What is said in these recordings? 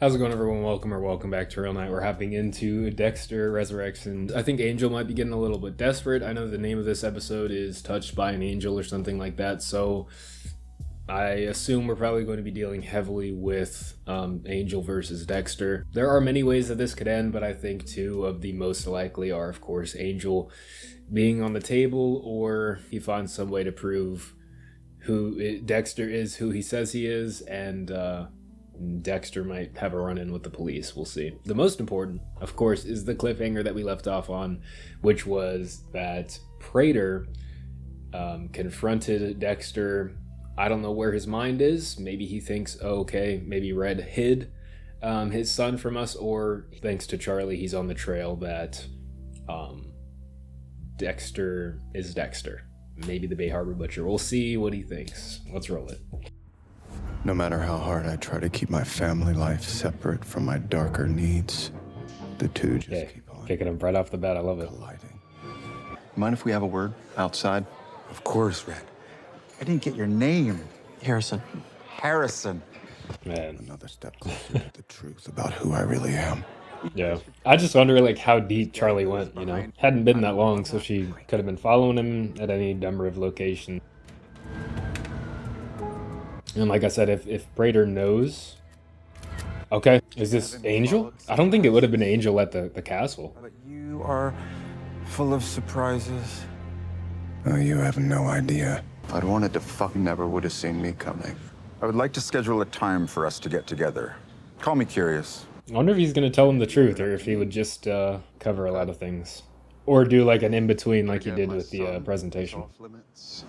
How's it going, everyone? Welcome back to Real Night. We're hopping into Dexter Resurrection. I think Angel might be getting a little bit desperate. I know the name of this episode is Touched by an Angel or something like that, so I assume we're probably going to be dealing heavily with Angel versus Dexter. There are many ways that this could end, but I think two of the most likely are, of course, Angel being on the table, or he finds some way to prove who Dexter is, who he says he is, and Dexter might have a run-in with the police. We'll see. The most important, of course, is the cliffhanger that we left off on, which was that Prater confronted Dexter. I don't know where his mind is. Maybe he thinks, oh, okay, maybe Red hid his son from us, or thanks to Charlie, he's on the trail that Dexter is Dexter. Maybe the Bay Harbor Butcher. We'll see what he thinks. Let's roll it. No matter how hard I try to keep my family life separate from my darker needs, the two just keep on. Kicking him right off the bat. I love it. Colliding. Mind if we have a word outside? Of course, Red. I didn't get your name. Harrison. Harrison. Man. Another step closer to the truth about who I really am. Yeah. I just wonder, like, how deep Charlie went, you know? Hadn't been that long, so she could have been following him at any number of locations. And like I said, if Prater knows... Okay, is this Angel? I don't think it would have been Angel at the castle. But you are full of surprises. Oh, you have no idea. If I'd wanted to fuck, never would have seen me coming. I would like to schedule a time for us to get together. Call me curious. I wonder if he's going to tell him the truth, or if he would just cover a lot of things. Or do like an in-between like he did with the presentation. Limits.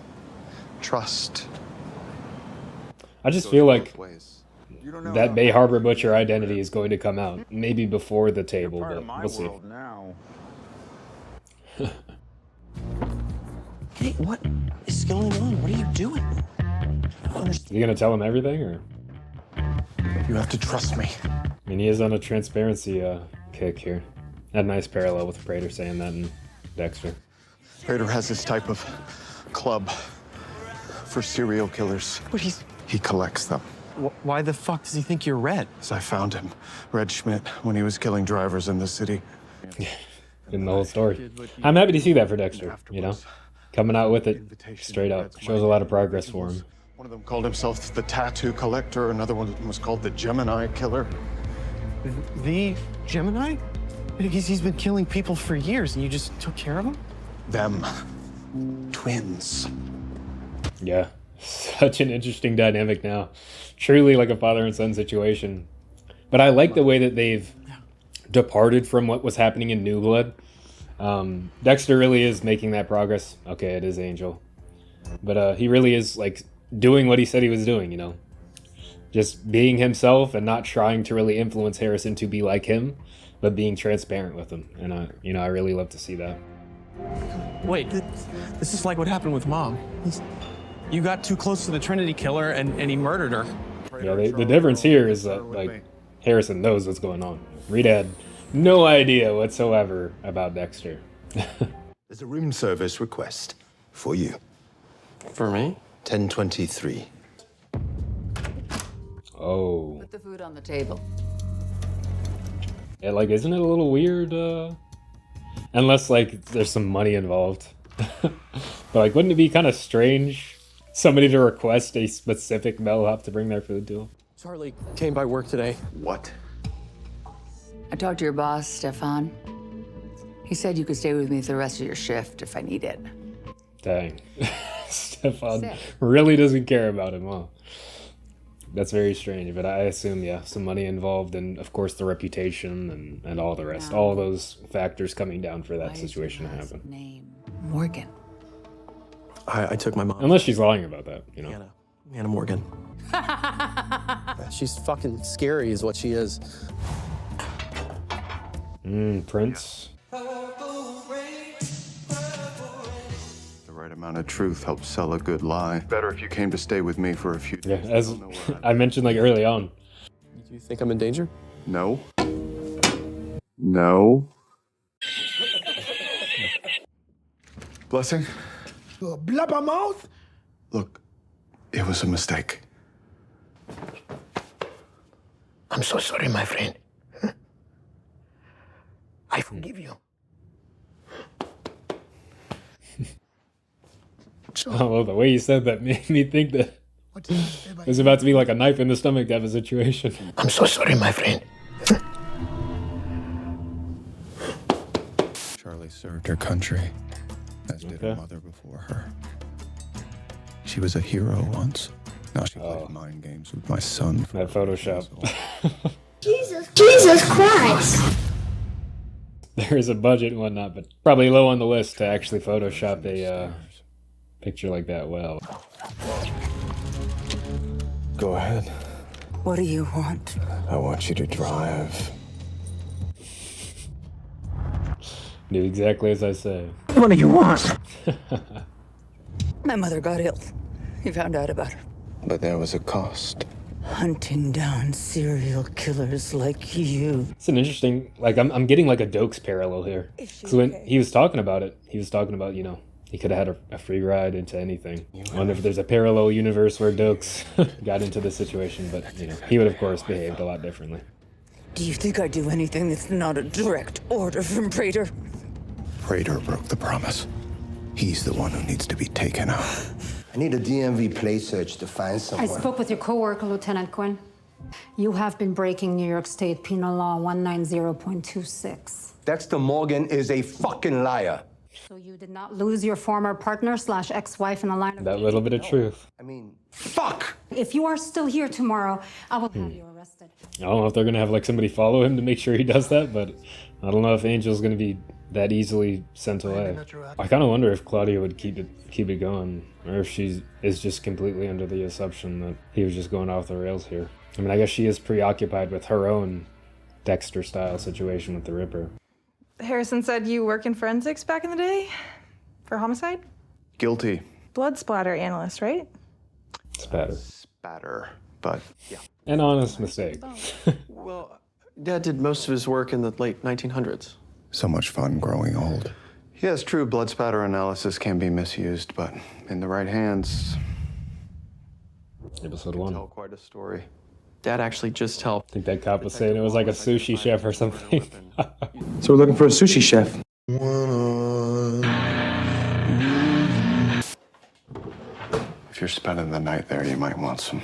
Trust. I just feel like that Bay how Harbor Butcher identity is going to come out. Maybe before the table, part but of my we'll see. world now. Hey, what is going on? What are you doing? I don't understand. Is he going to tell him everything, or...? You have to trust me. I mean, he is on a transparency kick here. Had a nice parallel with Prater saying that in Dexter. Prater has this type of club for serial killers. But He collects them. why the fuck does he think you're Red? As I found him, Red Schmidt, when he was killing drivers in the city. In the whole story. I'm happy to see that for Dexter, you know? Coming out with it straight up. Shows a lot of progress for him. One of them called himself the Tattoo Collector. Another one was called the Gemini Killer. The Gemini? He's been killing people for years, and you just took care of him? Them. Twins. Yeah. Such an interesting dynamic now. Truly like a father and son situation. But I like the way that they've departed from what was happening in New Blood. Dexter really is making that progress. Okay, it is Angel. But he really is like doing what he said he was doing, you know. Just being himself and not trying to really influence Harrison to be like him, but being transparent with him. And I really love to see that. Wait, this is like what happened with Mom. You got too close to the Trinity Killer, and he murdered her. Yeah, the difference here is that, like, Harrison knows what's going on. Rita had no idea whatsoever about Dexter. There's a room service request for you. For me? 1023. Oh. Put the food on the table. Yeah, like, isn't it a little weird? Unless, like, there's some money involved. But, like, wouldn't it be kind of strange somebody to request a specific bellhop to bring their food to them? Charlie came by work today. What? I talked to your boss, Stefan. He said you could stay with me for the rest of your shift if I need it. Dang. Stefan Sick. really doesn't care about him, huh? That's very strange, but I assume, yeah, some money involved, and of course the reputation and all the rest. All those factors coming down for that Why is your situation to last happen. name Morgan. I took my mom. Unless she's lying about that, you know. Anna Morgan. She's fucking scary is what she is. Prince. The right amount of truth helps sell a good lie. Better if you came to stay with me for a few Yeah, days. as I mentioned, like, early on. Do you think I'm in danger? No. No. Blessing? Blabbermouth? Look, it was a mistake. I'm I'm so sorry, my friend. I forgive you. Oh, well, the way you said that made me think that it was about to be like a knife in the stomach type of situation. I'm so sorry, my friend. Charlie served her country, as did her mother before her. She was a hero once. Now she plays mind games with my son. That Photoshop. Jesus Christ! There is a budget and whatnot, but probably low on the list to actually Photoshop a picture like that well. Go ahead. What do you want? I want you to drive. Do exactly as I say. What do you want? My mother got ill. He found out about her. But there was a cost. Hunting down serial killers like you. It's an interesting, like, I'm getting like a Dokes parallel here. Because when he was talking about it, he was talking about, you know, he could have had a free ride into anything. I wonder if there's a parallel universe where Dokes got into this situation, but, you know, he would, of course, behaved a lot differently. Do you think I'd do anything that's not a direct order from Prater? Prater broke the promise. He's the one who needs to be taken out. I need a DMV plate search to find someone. I spoke with your coworker, Lieutenant Quinn. You have been breaking New York State Penal Law 190.26. Dexter Morgan is a fucking liar. So you did not lose your former partner / ex-wife in the line of That little bit of truth. I mean, fuck! If you are still here tomorrow, I will have you arrested. I don't know if they're going to have like somebody follow him to make sure he does that, but I don't know if Angel's going to be that easily sent away. I kind of wonder if Claudia would keep it going, or if she is just completely under the assumption that he was just going off the rails here. I mean, I guess she is preoccupied with her own Dexter-style situation with the Ripper. Harrison said you work in forensics back in the day? For homicide? Guilty. Blood splatter analyst, right? Spatter, but yeah. An honest mistake. Well, Dad did most of his work in the late 1900s. So much fun growing old. Yes, true, blood spatter analysis can be misused, but in the right hands, Episode tell 1. quite a story. Dad actually just helped. I think that cop was saying it was like a sushi chef or something. So we're looking for a sushi chef. If you're spending the night there, you might want some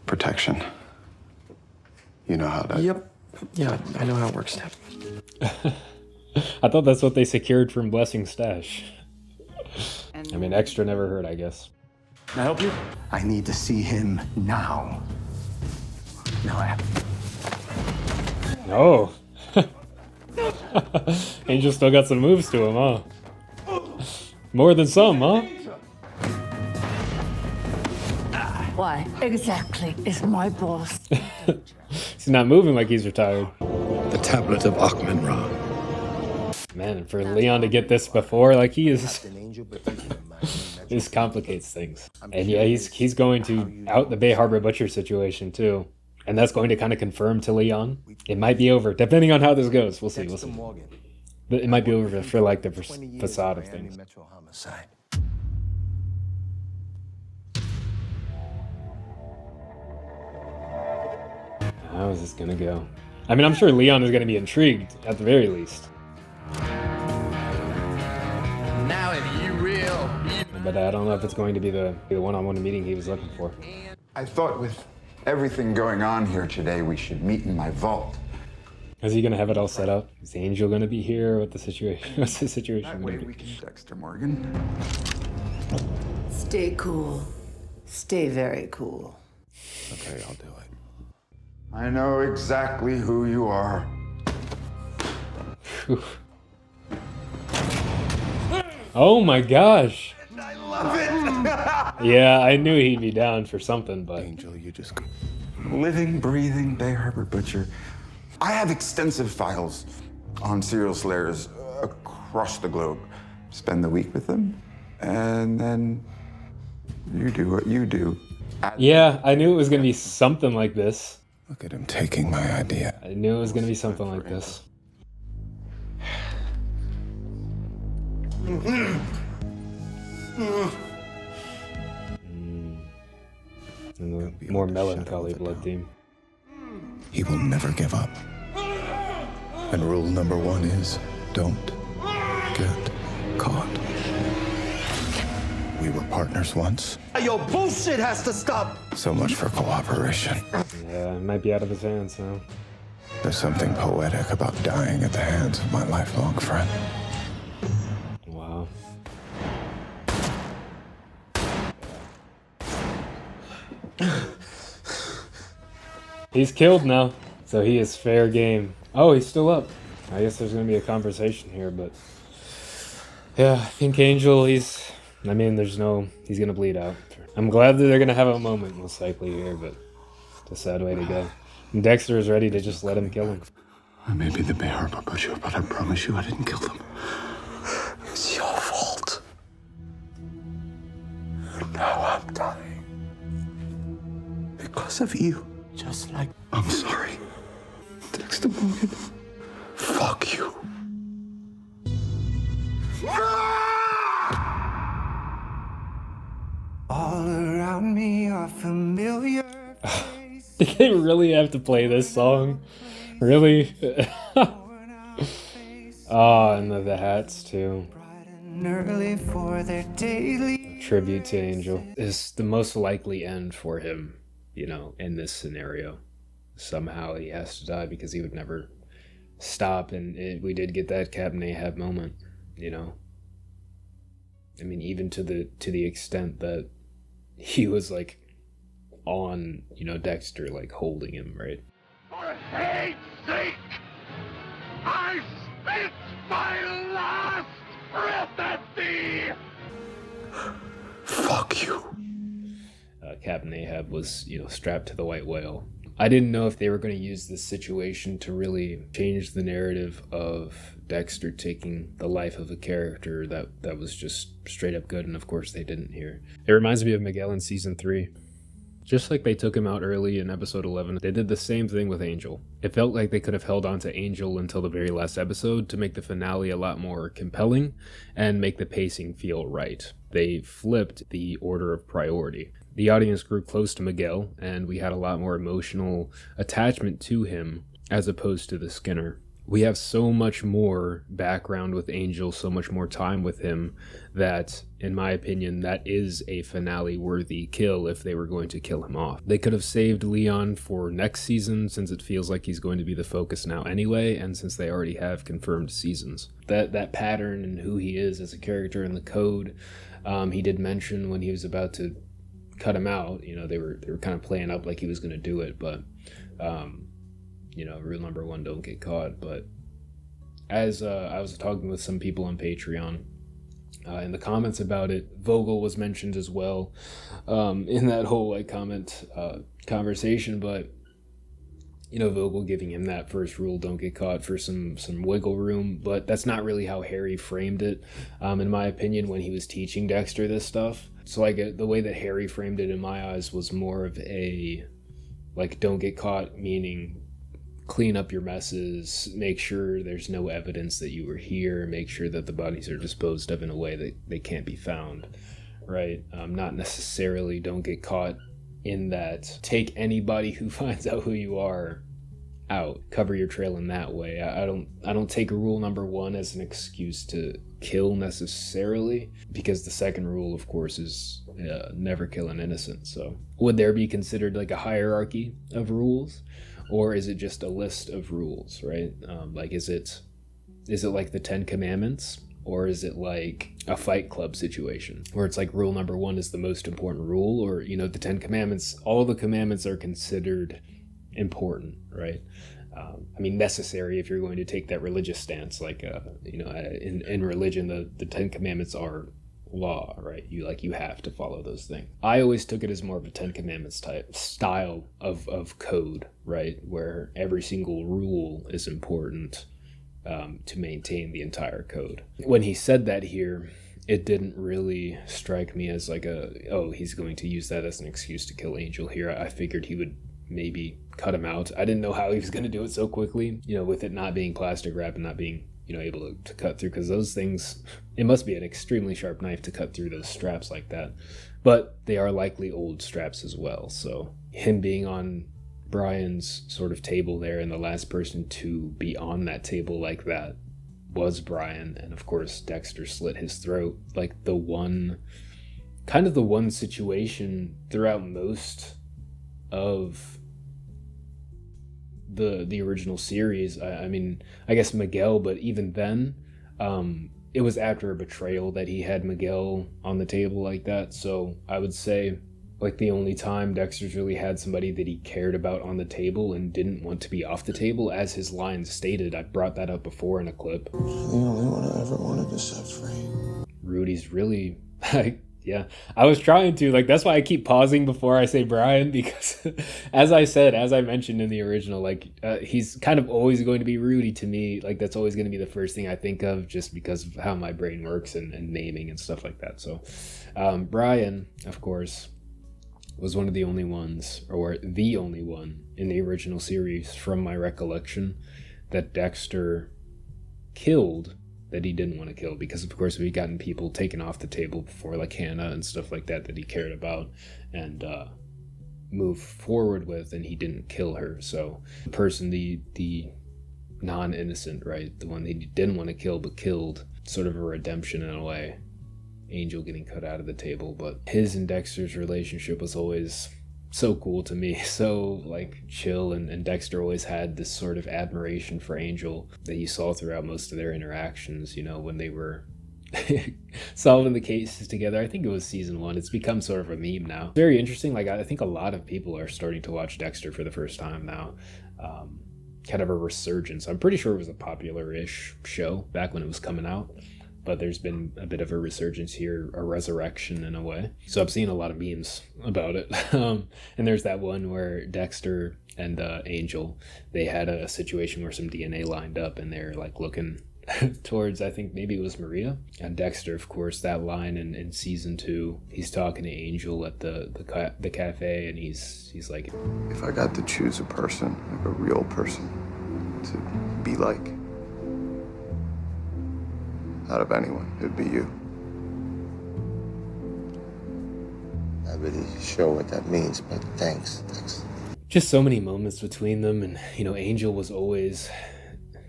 protection. You know how to... Yep. Yeah, I know how it works, Dad. I thought that's what they secured from Blessing's stash. I mean, extra never heard, I guess. Can I help you? I need to see him now. No, Oh. Angel still got some moves to him, huh? More than some, huh? Why exactly is my boss? He's not moving like he's retired. The tablet of Akhman Ra. Man, and for Leon to get this before, like he is... This complicates things. And yeah, he's going to out the Bay Harbor Butcher situation too. And that's going to kind of confirm to Leon. It might be over, depending on how this goes. We'll see, we'll see. But it might be over for like the facade of things. How is this gonna go? I mean, I'm sure Leon is gonna be intrigued, at the very least. Now if you real. But I don't know if it's going to be the one-on-one meeting he was looking for. I thought with everything going on here today, we should meet in my vault. Is he gonna have it all set up? Is Angel gonna be here? What's the situation That way gonna we be? can Dexter Morgan. Stay cool. Stay very cool. Okay, I'll do it. I know exactly who you are. Oh my gosh! I love it! Yeah, I knew he'd be down for something, but... Angel, you just... Living, breathing Bay Harbor Butcher. I have extensive files on serial slayers across the globe. Spend the week with them, and then you do what you do. Yeah, I knew it was gonna be something like this. Look at him taking my idea. I knew it was gonna be something like this. And the more melancholy blood theme. He will never give up. And rule number 1 is, don't get caught. We were partners once. Your bullshit has to stop! So much for cooperation. Yeah, it might be out of his hands now. There's something poetic about dying at the hands of my lifelong friend. Wow. He's killed now, so he is fair game. Oh, he's still up. I guess there's gonna be a conversation here, but yeah, I think Angel, he's gonna bleed out. I'm glad that they're gonna have a moment, most likely here, but it's a sad way to go. And Dexter is ready to just let him kill him. I may be the Bay Harbor Butcher, but I promise you I didn't kill them. It's your fault. Now I'm dying. Because of you. Just like... I'm sorry. Dexter Morgan. Fuck you. All around me are familiar. Did they really have to play this song? Really? Oh, and the hats too. Early for their daily... Tribute to Angel is the most likely end for him, you know, in this scenario. Somehow he has to die because he would never stop, and we did get that Captain Ahab moment, you know. I mean, even to the extent that he was like on, you know, Dexter, like holding him, right? For hate's sake, I spit my last breath at thee! Fuck you. Captain Ahab was, you know, strapped to the white whale. I didn't know if they were going to use this situation to really change the narrative of Dexter taking the life of a character that was just straight up good, and of course they didn't here. It reminds me of Miguel in season 3. Just like they took him out early in episode 11, they did the same thing with Angel. It felt like they could have held on to Angel until the very last episode to make the finale a lot more compelling and make the pacing feel right. They flipped the order of priority. The audience grew close to Miguel, and we had a lot more emotional attachment to him as opposed to the Skinner. We have so much more background with Angel, so much more time with him, that, in my opinion, that is a finale-worthy kill if they were going to kill him off. They could have saved Leon for next season, since it feels like he's going to be the focus now anyway, and since they already have confirmed seasons. That pattern and who he is as a character in the code, he did mention when he was about to cut him out, you know, they were kind of playing up like he was going to do it, but you know, rule number 1, don't get caught. But as I was talking with some people on Patreon, in the comments about it, Vogel was mentioned as well in that whole like comment conversation. But you know, Vogel giving him that first rule, don't get caught, for some wiggle room, but that's not really how Harry framed it, in my opinion, when he was teaching Dexter this stuff. So like the way that Harry framed it in my eyes was more of a like, don't get caught, meaning clean up your messes, make sure there's no evidence that you were here, make sure that the bodies are disposed of in a way that they can't be found, right? Not necessarily don't get caught in that take anybody who finds out who you are out, cover your trail in that way. I don't take rule number 1 as an excuse to kill necessarily, because the second rule, of course, is never kill an innocent. So would there be considered like a hierarchy of rules? Or is it just a list of rules, right? Like, is it like the 10 Commandments? Or is it like a Fight Club situation where it's like rule number 1 is the most important rule? Or, you know, the 10 Commandments, all the commandments are considered important, right? I mean, necessary if you're going to take that religious stance. Like, you know, in religion, the 10 Commandments are law, right? You have to follow those things. I always took it as more of a 10 Commandments type style of code, right? Where every single rule is important to maintain the entire code. When he said that here, it didn't really strike me as like he's going to use that as an excuse to kill Angel here. I figured he would maybe cut him out. I didn't know how he was going to do it so quickly, you know, with it not being plastic wrap and not being, able to cut through, because those things, it must be an extremely sharp knife to cut through those straps like that. But they are likely old straps as well. So him being on Brian's sort of table there, and the last person to be on that table like that was Brian. And of course, Dexter slit his throat. Like the one situation throughout most of the original series. I mean, I guess Miguel, but even then, it was after a betrayal that he had Miguel on the table like that. So I would say, like, the only time Dexter's really had somebody that he cared about on the table and didn't want to be off the table, as his lines stated. I brought that up before in a clip. The only one I ever wanted to set free. Rudy's really, yeah, I was trying to, like, that's why I keep pausing before I say Brian, because as I mentioned in the original, like, he's kind of always going to be Rudy to me. Like, that's always going to be the first thing I think of, just because of how my brain works and naming and stuff like that. So Brian, of course, was one of the only ones, or the only one in the original series, from my recollection, that Dexter killed, that he didn't want to kill, because of course we'd gotten people taken off the table before, like Hannah and stuff like that he cared about and moved forward with, and he didn't kill her. So the person, the non-innocent, right, the one that he didn't want to kill but killed, sort of a redemption in a way. Angel getting cut out of the table. But his and Dexter's relationship was always so cool to me, so like chill, and Dexter always had this sort of admiration for Angel that you saw throughout most of their interactions, when they were solving the cases together. I think it was season 1. It's become sort of a meme now. Very interesting. Like, I think a lot of people are starting to watch Dexter for the first time now. Kind of a resurgence. I'm pretty sure it was a popular-ish show back when it was coming out, but there's been a bit of a resurgence here, a resurrection in a way. So I've seen a lot of memes about it. And there's that one where Dexter and Angel, they had a situation where some DNA lined up, and they're like looking towards, I think maybe it was Maria. And Dexter, of course, that line in season 2, he's talking to Angel at the cafe, and he's like, if I got to choose a person, like a real person, to be like, out of anyone, it'd be you. Not really sure what that means, but thanks. Just so many moments between them, and Angel was always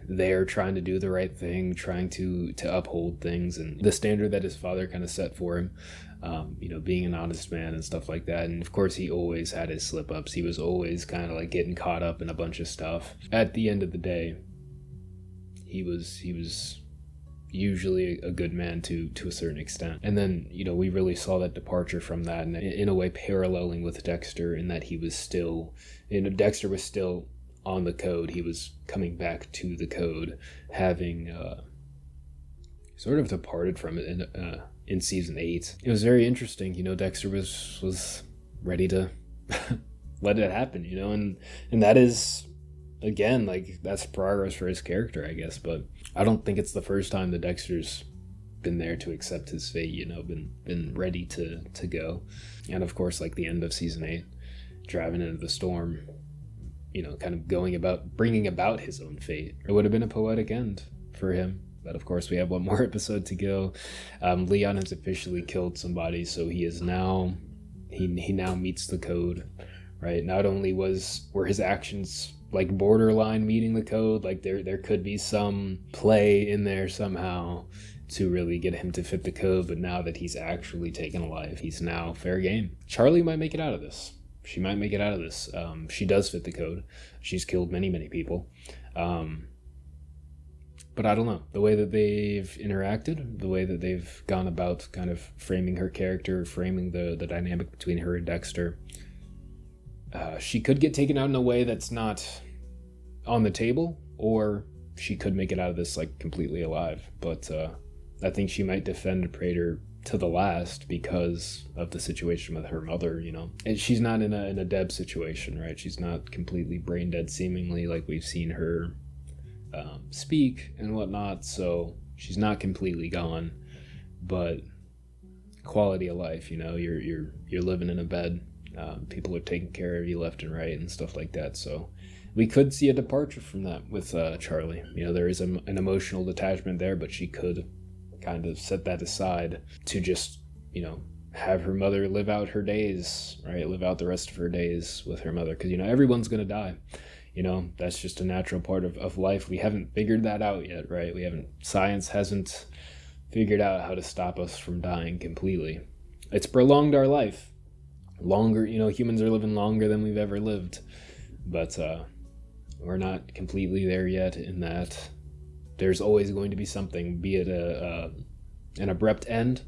there trying to do the right thing, trying to uphold things and the standard that his father kind of set for him, being an honest man and stuff like that. And of course he always had his slip-ups. He was always kind of like getting caught up in a bunch of stuff. At the end of the day, he was usually a good man to a certain extent. And then, we really saw that departure from that, and in a way paralleling with Dexter, in that he was still, Dexter was still on the code. He was coming back to the code, having sort of departed from it in season 8. It was very interesting. Dexter was ready to let it happen, and that is, again, like, that's progress for his character, I guess. But I don't think it's the first time that Dexter's been there to accept his fate, been ready to go. And of course, like the end of season 8, driving into the storm, kind of bringing about his own fate. It would have been a poetic end for him. But of course, we have one more episode to go. Leon has officially killed somebody, so he now meets the code, right? Not only were his actions like borderline meeting the code, like there could be some play in there somehow to really get him to fit the code, but now that he's actually taken a life, he's now fair game. Charlie might make it out of this. She might make it out of this. She does fit the code. She's killed many, many people. But I don't know. The way that they've interacted, the way that they've gone about kind of framing her character, framing the dynamic between her and Dexter, she could get taken out in a way that's not on the table, or she could make it out of this like completely alive. But I think she might defend Prater to the last because of the situation with her mother, And she's not in a Deb situation, right? She's not completely brain dead, seemingly, like we've seen her speak and whatnot. So she's not completely gone, but quality of life, you're living in a bed. People are taking care of you left and right and stuff like that. So we could see a departure from that with Charley. You know, there is an emotional detachment there, but she could kind of set that aside to just, you know, have her mother live out her days, right? Live out the rest of her days with her mother. Because, you know, everyone's going to die. You know, that's just a natural part of life. We haven't figured that out yet, right? Science hasn't figured out how to stop us from dying completely. It's prolonged our life. Longer, you know, humans are living longer than we've ever lived. But we're not completely there yet in that there's always going to be something, be it an abrupt end,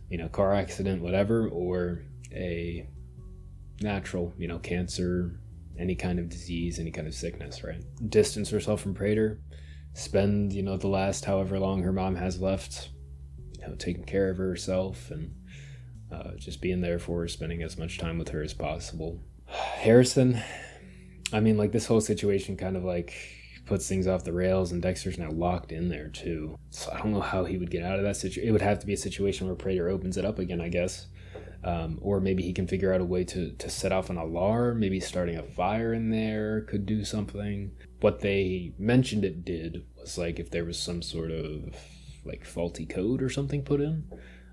you know, car accident, whatever, or a natural, you know, cancer, any kind of disease, any kind of sickness, right? Distance herself from Prater, spend, you know, the last however long her mom has left, you know, taking care of herself and just being there for her, spending as much time with her as possible. Harrison, I mean, like, this whole situation kind of like puts things off the rails, and Dexter's now locked in there too. So I don't know how he would get out of that situation. It would have to be a situation where Prater opens it up again, I guess. Or maybe he can figure out a way to set off an alarm. Maybe starting a fire in there could do something. What they mentioned it did was, like, if there was some sort of like faulty code or something put in,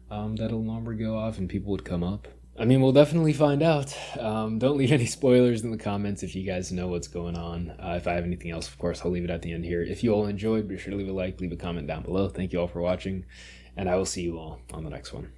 that alarm would go off and people would come up. I mean, we'll definitely find out. Don't leave any spoilers in the comments if you guys know what's going on. If I have anything else, of course, I'll leave it at the end here. If you all enjoyed, be sure to leave a like, leave a comment down below. Thank you all for watching, and I will see you all on the next one.